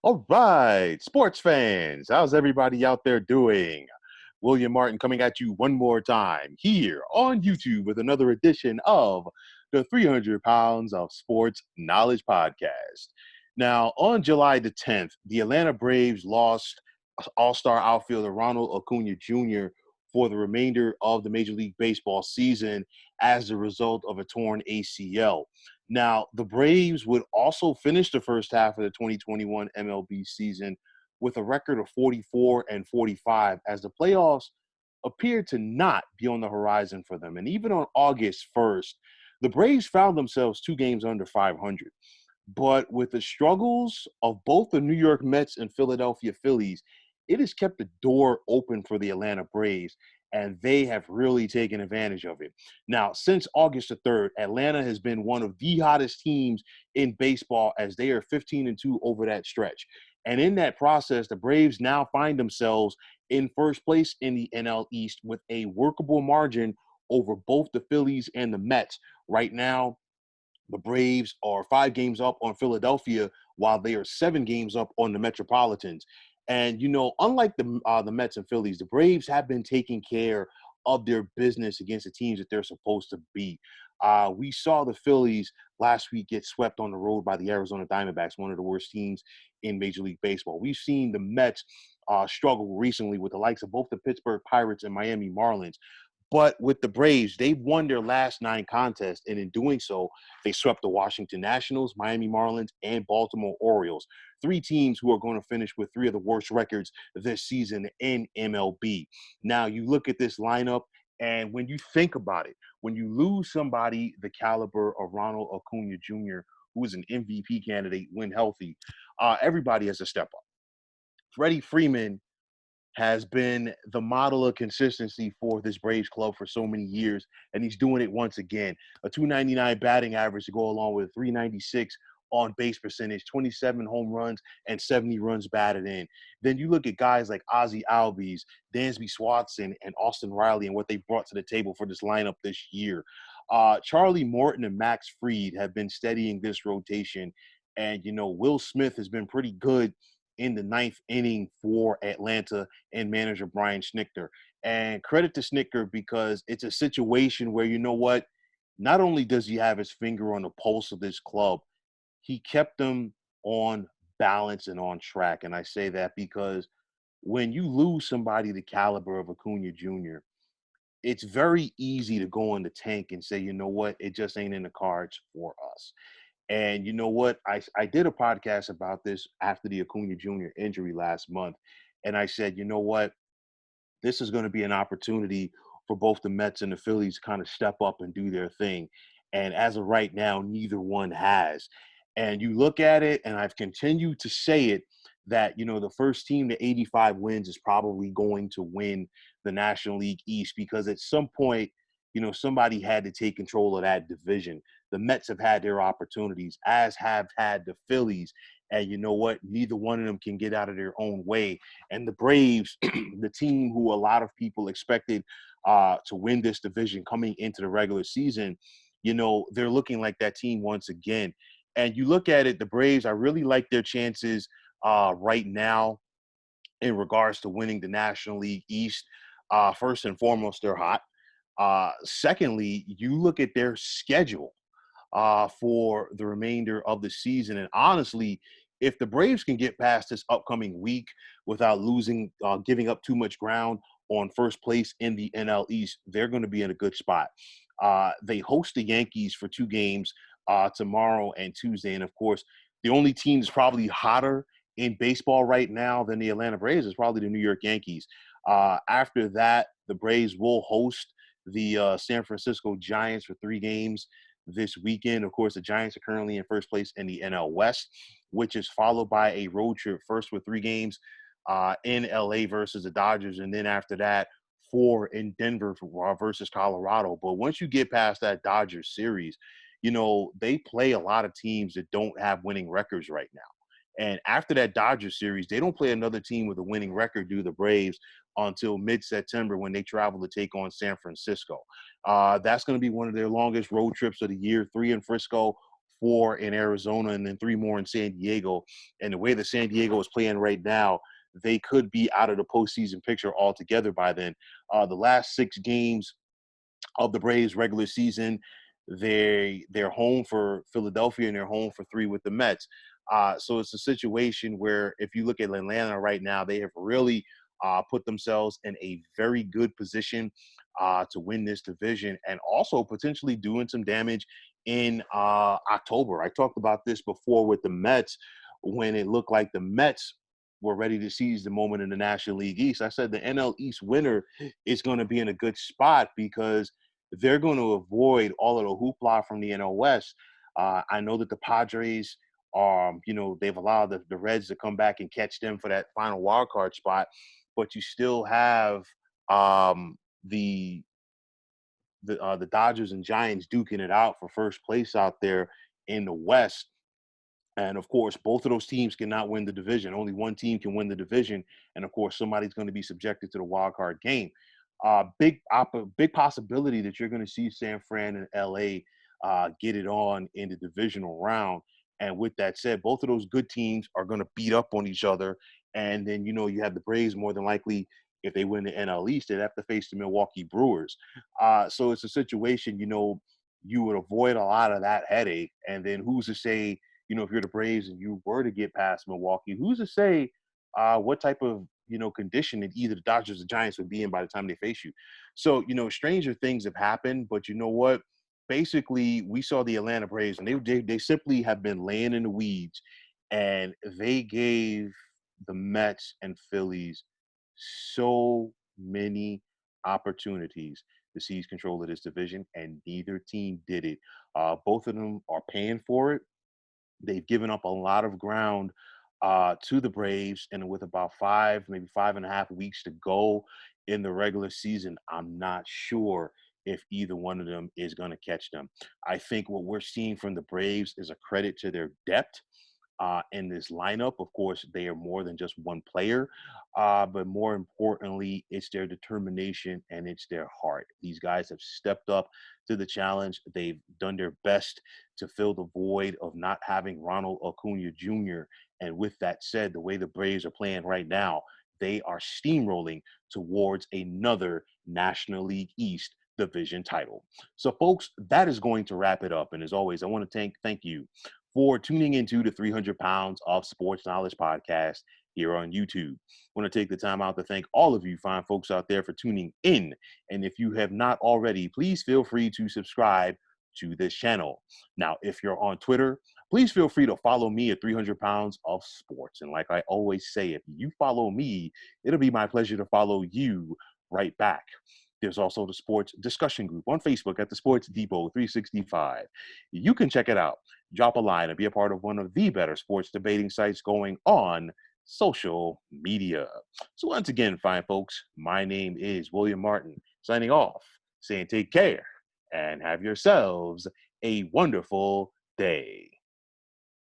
All right, sports fans, how's everybody out there doing? William Martin coming at you one more time here on YouTube with another edition of the 300 Pounds of Sports Knowledge Podcast. Now, on July the 10th, the Atlanta Braves lost all-star outfielder Ronald Acuna Jr. for the remainder of the Major League Baseball season as a result of a torn ACL. Now, the Braves would also finish the first half of the 2021 MLB season with a record of 44 and 45 as the playoffs appeared to not be on the horizon for them. And even on August 1st, the Braves found themselves 2 games under 500. But with the struggles of both the New York Mets and Philadelphia Phillies, it has kept the door open for the Atlanta Braves, and they have really taken advantage of it. Now, since August the 3rd, Atlanta has been one of the hottest teams in baseball as they are 15-2 over that stretch. And in that process, the Braves now find themselves in first place in the NL East with a workable margin over both the Phillies and the Mets. Right now, the Braves are 5 games up on Philadelphia, while they are 7 games up on the Metropolitans. And unlike the Mets and Phillies, the Braves have been taking care of their business against the teams that they're supposed to beat. We saw the Phillies last week get swept on the road by the Arizona Diamondbacks, one of the worst teams in Major League Baseball. We've seen the Mets struggle recently with the likes of both the Pittsburgh Pirates and Miami Marlins. But with the Braves, they've won their last 9 contests, and in doing so, they swept the Washington Nationals, Miami Marlins, and Baltimore Orioles. 3 teams who are going to finish with 3 of the worst records this season in MLB. Now, you look at this lineup, and when you think about it, when you lose somebody the caliber of Ronald Acuna Jr., who is an MVP candidate when healthy, everybody has to step up. Freddie Freeman has been the model of consistency for this Braves club for so many years, and he's doing it once again. A 299 batting average to go along with a 396 on base percentage, 27 home runs, and 70 runs batted in. Then you look at guys like Ozzie Albies, Dansby Swanson, and Austin Riley and what they brought to the table for this lineup this year. Charlie Morton and Max Fried have been steadying this rotation. And, Will Smith has been pretty good in the ninth inning for Atlanta and manager Brian Snitker. And credit to Snitker because it's a situation where, you know what, not only does he have his finger on the pulse of this club, he kept them on balance and on track. And I say that because when you lose somebody the caliber of Acuna Jr., it's very easy to go in the tank and say, you know what, it just ain't in the cards for us. And you know what? I did a podcast about this after the Acuna Jr. injury last month. And I said, you know what? This is going to be an opportunity for both the Mets and the Phillies to kind of step up and do their thing. And as of right now, neither one has. And you look at it, and I've continued to say it, that, the first team to 85 wins is probably going to win the National League East because at some point, somebody had to take control of that division. The Mets have had their opportunities, as have had the Phillies. And you know what? Neither one of them can get out of their own way. And the Braves, the team who a lot of people expected to win this division coming into the regular season, they're looking like that team once again. And you look at it, the Braves, I really like their chances right now in regards to winning the National League East. First and foremost, they're hot. Secondly, you look at their schedule for the remainder of the season. And honestly, if the Braves can get past this upcoming week without giving up too much ground on first place in the NL East, they're going to be in a good spot. They host the Yankees for 2 games tomorrow and Tuesday. And of course, the only team that's probably hotter in baseball right now than the Atlanta Braves is probably the New York Yankees. After that, the Braves will host the San Francisco Giants for 3 games this weekend. Of course, the Giants are currently in first place in the NL West, which is followed by a road trip first with 3 games in LA versus the Dodgers. And then after that, 4 in Denver versus Colorado. But once you get past that Dodgers series, they play a lot of teams that don't have winning records right now. And after that Dodgers series, they don't play another team with a winning record, do the Braves, until mid-September when they travel to take on San Francisco. That's going to be one of their longest road trips of the year, 3 in Frisco, 4 in Arizona, and then 3 more in San Diego. And the way that San Diego is playing right now, they could be out of the postseason picture altogether by then. The last 6 games of the Braves regular season, they're home for Philadelphia and they're home for 3 with the Mets. So it's a situation where if you look at Atlanta right now, they have really put themselves in a very good position to win this division and also potentially doing some damage in October. I talked about this before with the Mets when it looked like the Mets were ready to seize the moment in the National League East. I said the NL East winner is going to be in a good spot because they're going to avoid all of the hoopla from the NL West. I know that the Padres they've allowed the Reds to come back and catch them for that final wild card spot, but you still have the the Dodgers and Giants duking it out for first place out there in the West. And of course, both of those teams cannot win the division. Only one team can win the division, and of course, somebody's going to be subjected to the wild card game. Big possibility that you're going to see San Fran and LA get it on in the divisional round. And with that said, both of those good teams are going to beat up on each other. And then you have the Braves more than likely. If they win the NL East, they'd have to face the Milwaukee Brewers. So it's a situation, you would avoid a lot of that headache. And then who's to say, if you're the Braves and you were to get past Milwaukee, who's to say what type of condition that either the Dodgers or Giants would be in by the time they face you? So stranger things have happened, but you know what? Basically, we saw the Atlanta Braves, and they simply have been laying in the weeds, and they gave the Mets and Phillies so many opportunities to seize control of this division, and neither team did it. Both of them are paying for it. They've given up a lot of ground to the Braves, and with about 5, maybe 5.5 weeks to go in the regular season, I'm not sure if either one of them is going to catch them. I think what we're seeing from the Braves is a credit to their depth in this lineup. Of course, they are more than just one player, but more importantly, it's their determination and it's their heart. These guys have stepped up to the challenge. They've done their best to fill the void of not having Ronald Acuna Jr. And with that said, the way the Braves are playing right now, they are steamrolling towards another National League East division title. So, folks, that is going to wrap it up. And as always, I want to thank you for tuning into the 300 Pounds of Sports Knowledge podcast here on YouTube. I want to take the time out to thank all of you fine folks out there for tuning in. And if you have not already, please feel free to subscribe to this channel. Now, if you're on Twitter, please feel free to follow me at 300 Pounds of Sports. And like I always say, if you follow me, it'll be my pleasure to follow you right back. There's also the sports discussion group on Facebook at the Sports Depot 365. You can check it out. Drop a line and be a part of one of the better sports debating sites going on social media. So once again, fine folks, my name is William Martin, signing off, saying take care and have yourselves a wonderful day.